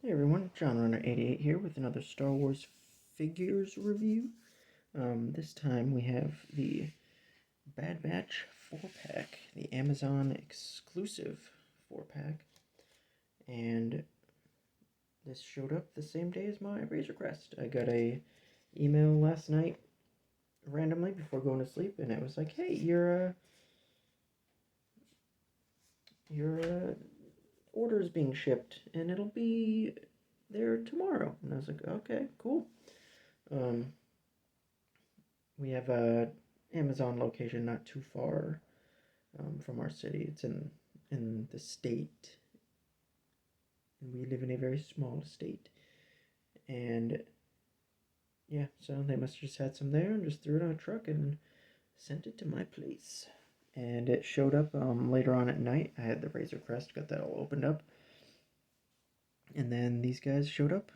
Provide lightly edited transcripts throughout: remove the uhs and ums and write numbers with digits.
Hey everyone, John Runner 88 here with another Star Wars figures review. This time we have the Bad Batch 4-pack, the Amazon exclusive 4-pack, and this showed up the same day as my Razor Crest. I got a email last night randomly before going to sleep, and it was like, "Hey, your order is being shipped, and it'll be there tomorrow." And I was like, "Okay, cool." Um, We have a Amazon location not too far from our city. It's in the state, and we live in a very small state. And yeah, so they must have just had some there and just threw it on a truck and sent it to my place. And it showed up later on at night. I had the Razor Crest, got that all opened up, and then these guys showed up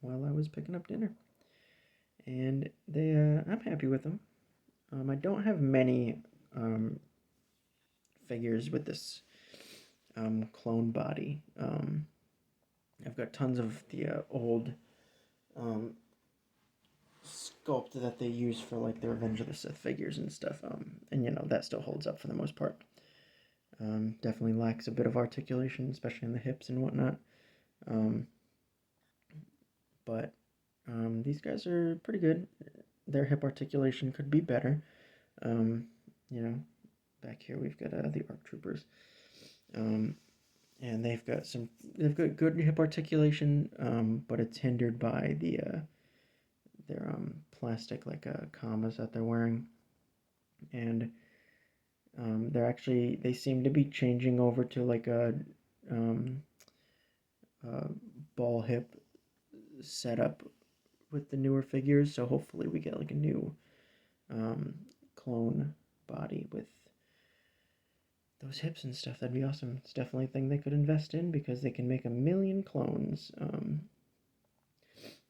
while I was picking up dinner, and I'm happy with them. I don't have many figures with this clone body. I've got tons of the old um, sculpt that they use for like the Revenge of the Sith figures and stuff, and that still holds up for the most part. Definitely lacks a bit of articulation, especially in the hips and whatnot. Um, but these guys are pretty good. Their hip articulation could be better. Um, you know, back here we've got the ARC Troopers. And they've got good hip articulation, but it's hindered by their plastic commas that they're wearing, and they seem to be changing over to like um, a ball hip setup with the newer figures. So hopefully we get like a new um, clone body with those hips and stuff. That'd be awesome. It's definitely a thing they could invest in because they can make a million clones.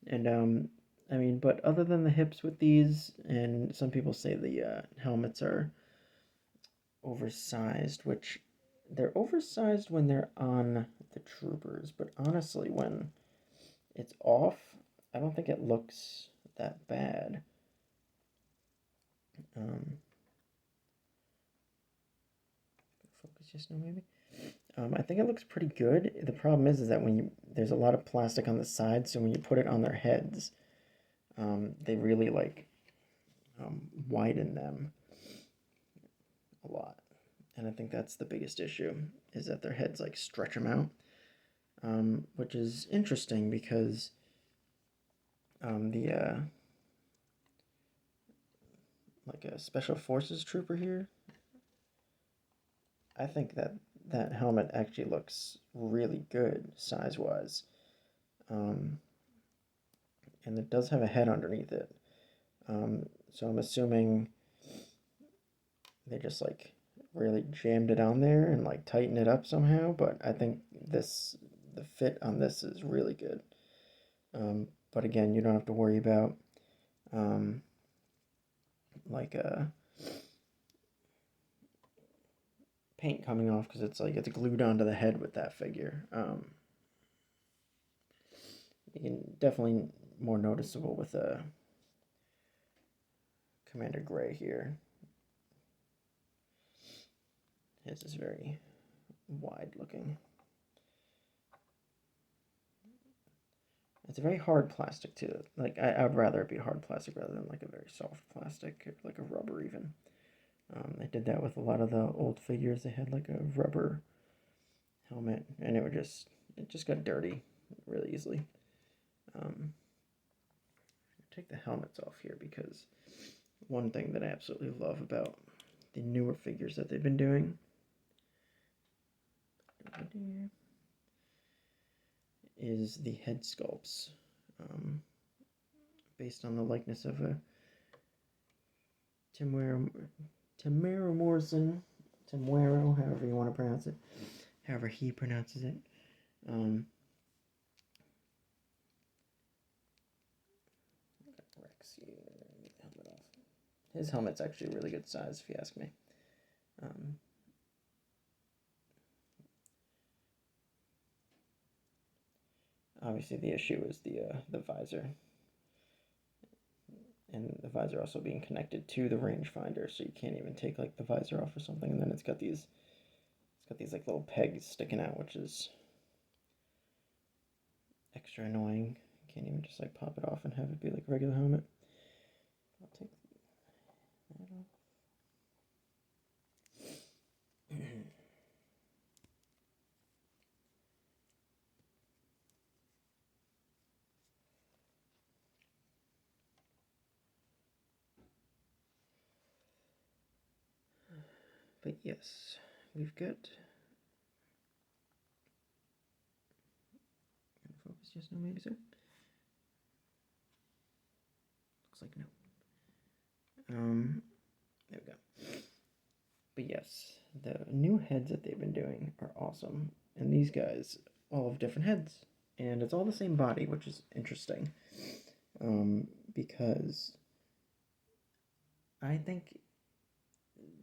And I mean, but other than the hips with these, and some people say the helmets are oversized, which they're oversized when they're on the troopers, but honestly, when it's off, I don't think it looks that bad. Um, Focus just now, maybe. I think it looks pretty good. The problem is that there's a lot of plastic on the side, so when you put it on their heads, they really widen them a lot. And I think that's the biggest issue, is that their heads stretch them out, which is interesting because the a special forces trooper here, I think that helmet actually looks really good size wise, and it does have a head underneath it. So I'm assuming they just really jammed it on there and tightened it up somehow. But I think the fit on this is really good. But again, you don't have to worry about um, like a paint coming off because it's glued onto the head with that figure. You can definitely more noticeable with a Commander Gray here. His is very wide looking. It's a very hard plastic too. I'd rather it be hard plastic rather than a very soft plastic, like a rubber even. They did that with a lot of the old figures. They had a rubber helmet, and it just got dirty really easily. Take the helmets off here because one thing that I absolutely love about the newer figures that they've been doing is the head sculpts, based on the likeness of a Tamara Morrison, Tamuero, however you want to pronounce it, however he pronounces it. Rex here, get the helmet off. His helmet's actually a really good size, if you ask me. obviously the issue is the visor, and the visor also being connected to the rangefinder, so you can't even take like the visor off or something. And then it's got these like little pegs sticking out, which is extra annoying. You can't even just like pop it off and have it be like a regular helmet. I'll take that off. But yes, we've got. Focus just now, maybe so. Looks like no. There we go. But yes, the new heads that they've been doing are awesome, and these guys all have different heads, and it's all the same body, which is interesting. Because I think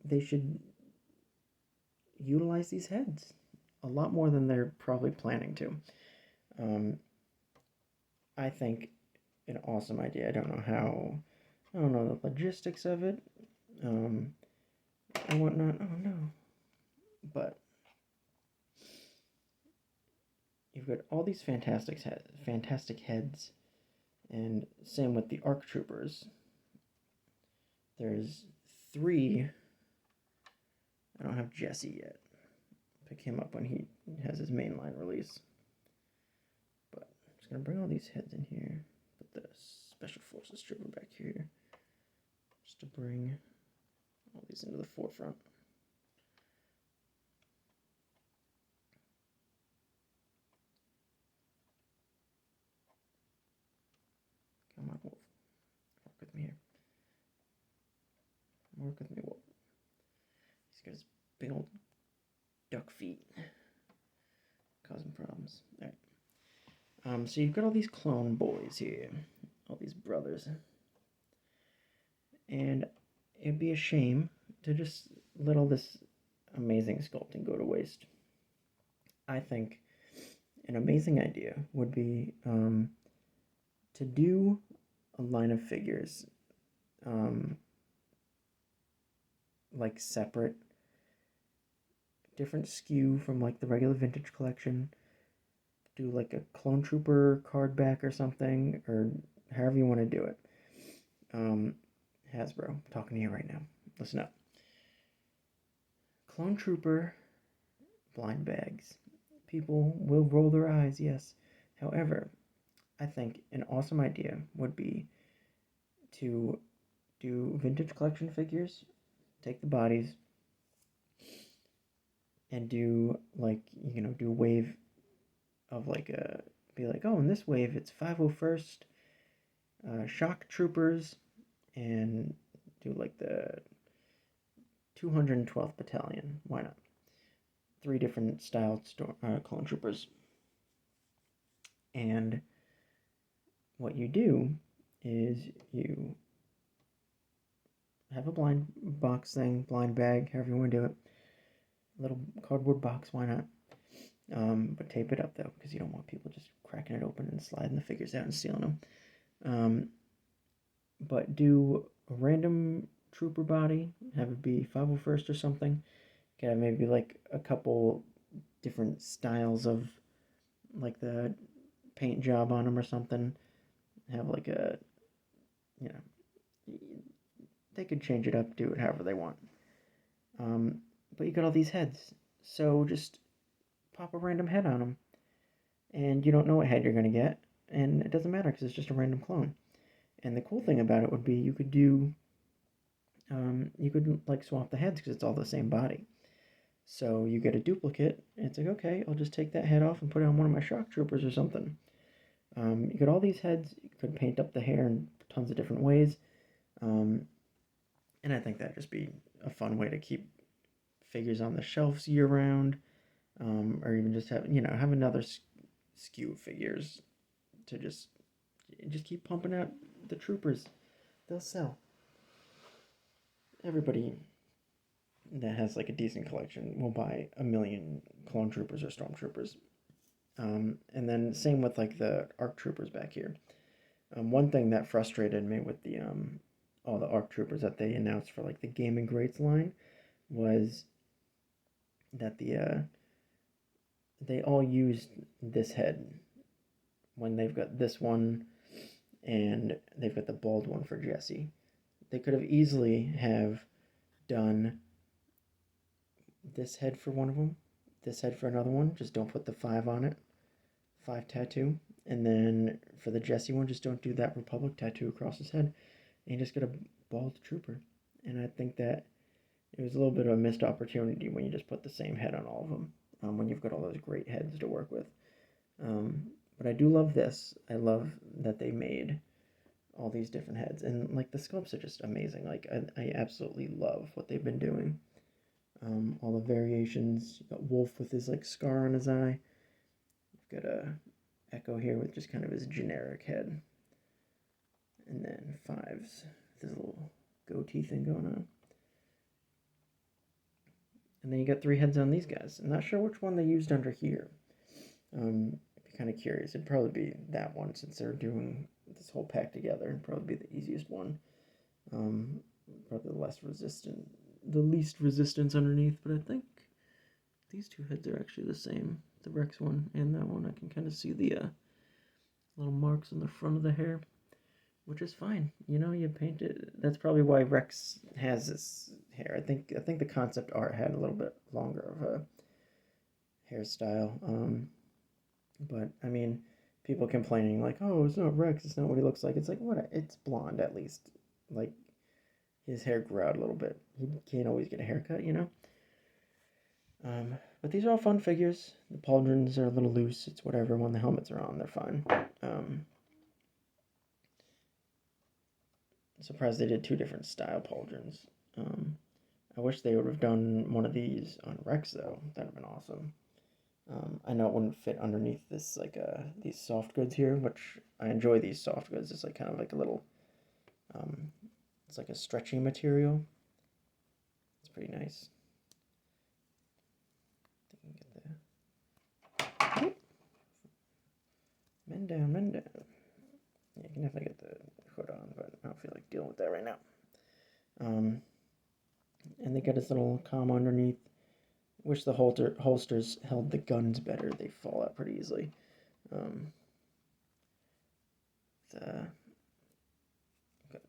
they should utilize these heads a lot more than they're probably planning to. I think an awesome idea. I don't know the logistics of it, and whatnot. Oh no, but you've got all these fantastic heads, and same with the ARC troopers. There's 3. I don't have Jesse yet. Pick him up when he has his mainline release. But I'm just gonna bring all these heads in here. Put the Special Forces trooper back here, just to bring all these into the forefront. Come on, Wolf. Work with me here. Work with me, Wolf. He's got his big old duck feet. Causing problems. Alright. So you've got all these clone boys here. All these brothers. And it'd be a shame to just let all this amazing sculpting go to waste. I think an amazing idea would be to do a line of figures like separate, different SKU from like the regular vintage collection. Do like a clone trooper card back or something, or however you want to do it. Hasbro, I'm talking to you right now. Listen up. Clone trooper blind bags. People will roll their eyes, yes. However, I think an awesome idea would be to do vintage collection figures, take the bodies, and do like, do a wave of like be like, oh, in this wave it's 501st shock troopers, and do like the 212th battalion. Why not? 3 different styled clone troopers. And what you do is you have a blind box thing, blind bag, however you want to do it. A little cardboard box, why not? But tape it up though, because you don't want people just cracking it open and sliding the figures out and stealing them. But do a random trooper body, have it be 501st or something. You can have maybe like a couple different styles of like the paint job on them or something. Have like a, they could change it up, do it however they want. But you got all these heads, so just pop a random head on them, and you don't know what head you're going to get, and it doesn't matter because it's just a random clone. And the cool thing about it would be you could like swap the heads because it's all the same body. So you get a duplicate, and it's like, okay, I'll just take that head off and put it on one of my shock troopers or something. You got all these heads. You could paint up the hair in tons of different ways. And I think that'd just be a fun way to keep figures on the shelves year round. Or even just have another SKU of figures to just keep pumping out the troopers. They'll sell. Everybody that has like a decent collection will buy a million clone troopers or stormtroopers. And then same with like the ARC troopers back here. One thing that frustrated me with the all the ARC troopers that they announced for like the Gaming Greats line was that they all used this head when they've got this one and they've got the bald one for Jesse. They could have easily have done this head for one of them, this head for another one. Just don't put the 5 on it, 5 tattoo. And then for the Jesse one, just don't do that Republic tattoo across his head. And you just get a bald trooper. And I think that it was a little bit of a missed opportunity when you just put the same head on all of them, when you've got all those great heads to work with. But I do love this. I love that they made all these different heads. And like the sculpts are just amazing. Like I absolutely love what they've been doing. All the variations. You got Wolf with his like scar on his eye. You've got a Echo here with just kind of his generic head. And then Fives, this little goatee thing going on. And then you got 3 heads on these guys. I'm not sure which one they used under here. I'd be kind of curious. It'd probably be that one since they're doing this whole pack together. It'd probably be the easiest one. Probably the least resistance underneath. But I think these 2 heads are actually the same. The Rex one and that one. I can kind of see the little marks on the front of the hair, which is fine. You know, you paint it. That's probably why Rex has this hair. I think the concept art had a little bit longer of a hairstyle. But I mean, people complaining like, "Oh, it's not Rex. It's not what he looks like." It's like, what? It's blonde at least. Like his hair grew out a little bit. He can't always get a haircut, you know. But these are all fun figures. The pauldrons are a little loose. It's whatever. When the helmets are on, they're fine. Surprised they did 2 different style pauldrons. I wish they would have done one of these on Rex though. That'd have been awesome. I know it wouldn't fit underneath this like these soft goods here, which I enjoy these soft goods. It's like kind of like a little, it's like a stretchy material. It's pretty nice. Men down, men down. Yeah, you can definitely get the hood on, but I don't feel like dealing with that right now. And they got this little comma underneath. Wish the holsters held the guns better. They fall out pretty easily. Got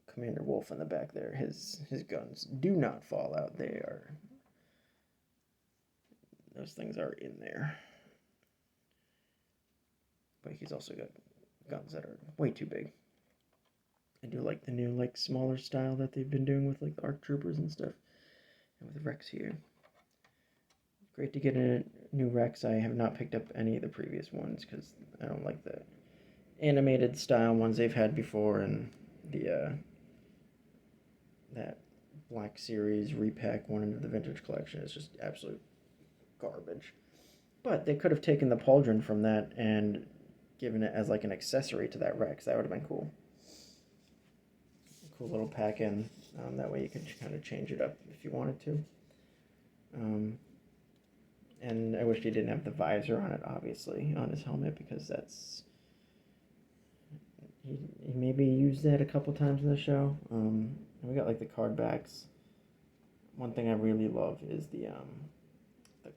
Commander Wolf in the back there. His guns do not fall out. Those things are in there. But he's also got guns that are way too big. I do like the new like smaller style that they've been doing with like the ARC troopers and stuff. And with Rex here. Great to get a new Rex. I have not picked up any of the previous ones because I don't like the animated style ones they've had before, and the that Black Series repack one into the Vintage Collection is just absolute garbage. But they could have taken the pauldron from that and given it as like an accessory to that Rex. That would have been cool. Cool little pack in. That way you could kind of change it up if you wanted to. And I wish he didn't have the visor on it, obviously, on his helmet, because that's... He maybe used that a couple times in the show. And we got, like, the card backs. One thing I really love is the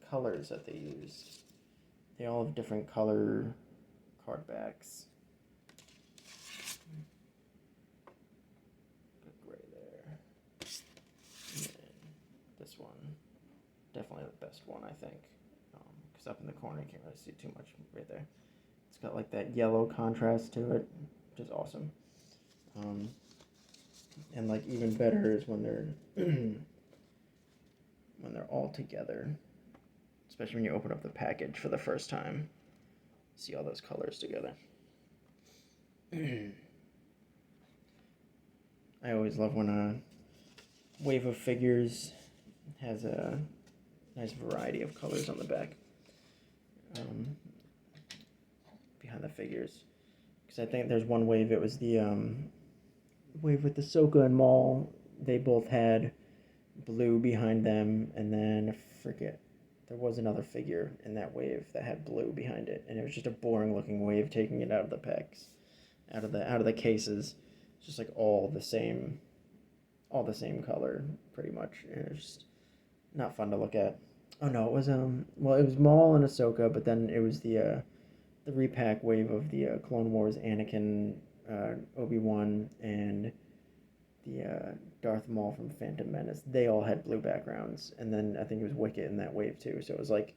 colors that they used. They all have different color card backs. Good gray there. And this one. Definitely the best one, I think. Because up in the corner, you can't really see too much right there. It's got like that yellow contrast to it, which is awesome. And like even better is when they're when they're all together. Especially when you open up the package for the first time. See all those colors together. I always love when a wave of figures has a nice variety of colors on the back. Behind the figures. Because I think there's one wave, it was the wave with the Ahsoka and Maul. They both had blue behind them, and then I forget there was another figure in that wave that had blue behind it, and it was just a boring looking wave taking it out of the packs, out of the cases. It's just like all the same color pretty much, and it's just not fun to look at. Oh no, it was well, it was Maul and Ahsoka, but then it was the repack wave of the Clone Wars Anakin, Obi-Wan, and the Darth Maul from Phantom Menace. They all had blue backgrounds, and then I think it was Wicket in that wave too. So it was like,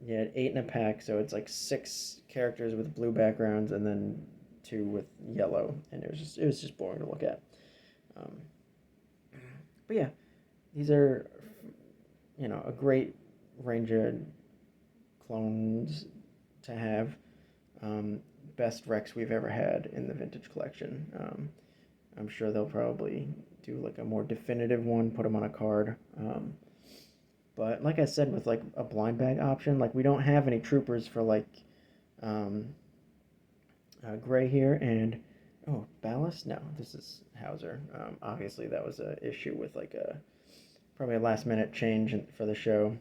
yeah, 8 in a pack. So it's like 6 characters with blue backgrounds, and then 2 with yellow, and it was just boring to look at. Um, but yeah, these are, a great range of clones to have. Best Rex we've ever had in the vintage collection. I'm sure they'll probably do like a more definitive one, put them on a card. But like I said, with like a blind bag option, like we don't have any troopers for like Gray here, and Ballast. No, this is Hauser. Obviously, that was an issue with like probably a last minute change for the show.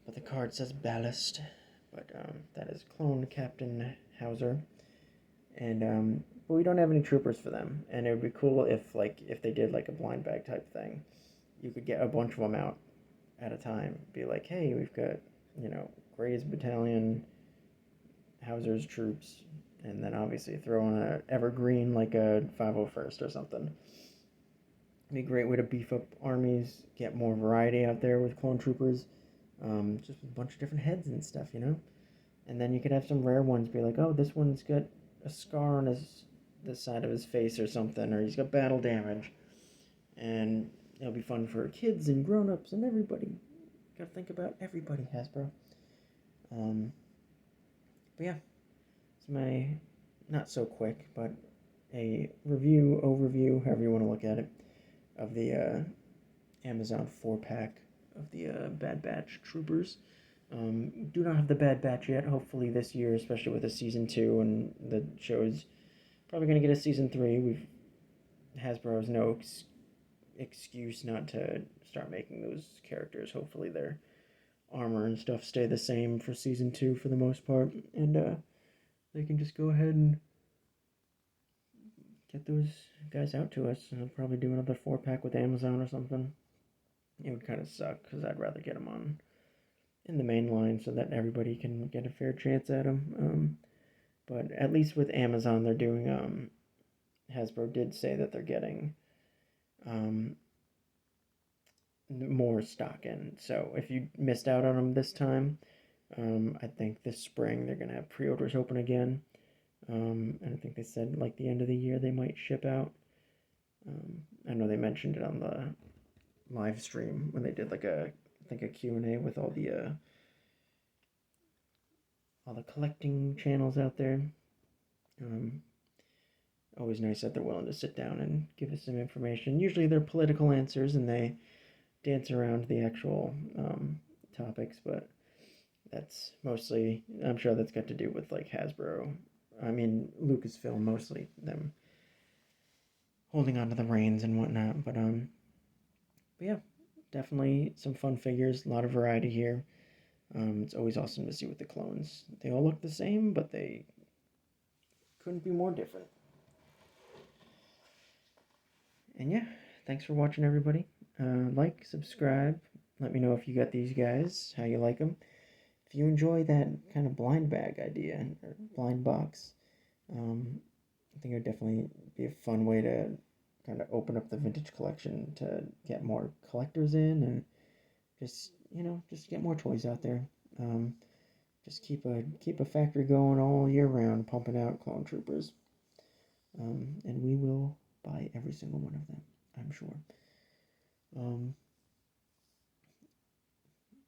But the card says Ballast. But that is Clone Captain Hauser, and but we don't have any troopers for them. And it would be cool if they did like a blind bag type thing, you could get a bunch of them out at a time. Be like, hey, we've got Gray's battalion, Hauser's troops, and then obviously throw in a evergreen like a 501st or something. It'd be a great way to beef up armies, get more variety out there with clone troopers. Just a bunch of different heads and stuff, and then you could have some rare ones be like, oh, this one's got a scar on the side of his face or something, or he's got battle damage, and it'll be fun for kids and grown-ups and everybody. Gotta think about everybody, Hasbro. But yeah, it's my not so quick, but a review, overview, however you want to look at it, of the Amazon 4-pack of the Bad Batch Troopers. Do not have the Bad Batch yet. Hopefully this year, especially with the season 2, and the show is probably going to get a season 3. Hasbro has no excuse not to start making those characters. Hopefully their armor and stuff stay the same for season 2 for the most part, and they can just go ahead and get those guys out to us. And I'll probably do another 4-pack with Amazon or something. It would kind of suck, because I'd rather get them on in the main line so that everybody can get a fair chance at them. But at least with Amazon, they're doing, Hasbro did say that they're getting more stock in. So if you missed out on them this time, I think this spring they're going to have pre-orders open again. And I think they said like the end of the year they might ship out. I know they mentioned it on the live stream when they did like a Q&A with all the collecting channels out there. Always nice that they're willing to sit down and give us some information. Usually they're political answers and they dance around the actual topics, but that's mostly, I'm sure that's got to do with like Hasbro, Lucasfilm, mostly them holding onto the reins and whatnot. But yeah, definitely some fun figures, a lot of variety here. It's always awesome to see with the clones. They all look the same, but they couldn't be more different. And yeah, thanks for watching, everybody. Like, subscribe, let me know if you got these guys, how you like them. If you enjoy that kind of blind bag idea, or blind box, I think it would definitely be a fun way to kind of open up the vintage collection to get more collectors in, and just get more toys out there. Just keep a factory going all year round, pumping out clone troopers. And we will buy every single one of them, I'm sure.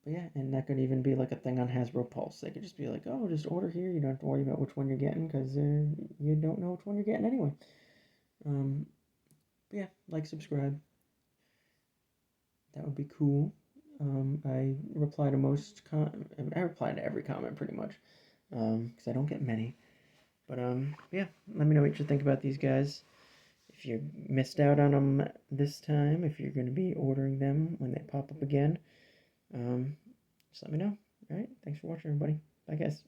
But yeah, and that could even be like a thing on Hasbro Pulse. They could just be like, oh, just order here. You don't have to worry about which one you're getting, because you don't know which one you're getting anyway. But yeah, like, subscribe. That would be cool. I reply to I reply to every comment pretty much, because I don't get many. But yeah, let me know what you think about these guys. If you missed out on them this time, if you're going to be ordering them when they pop up again, just let me know. All right, thanks for watching, everybody. Bye, guys.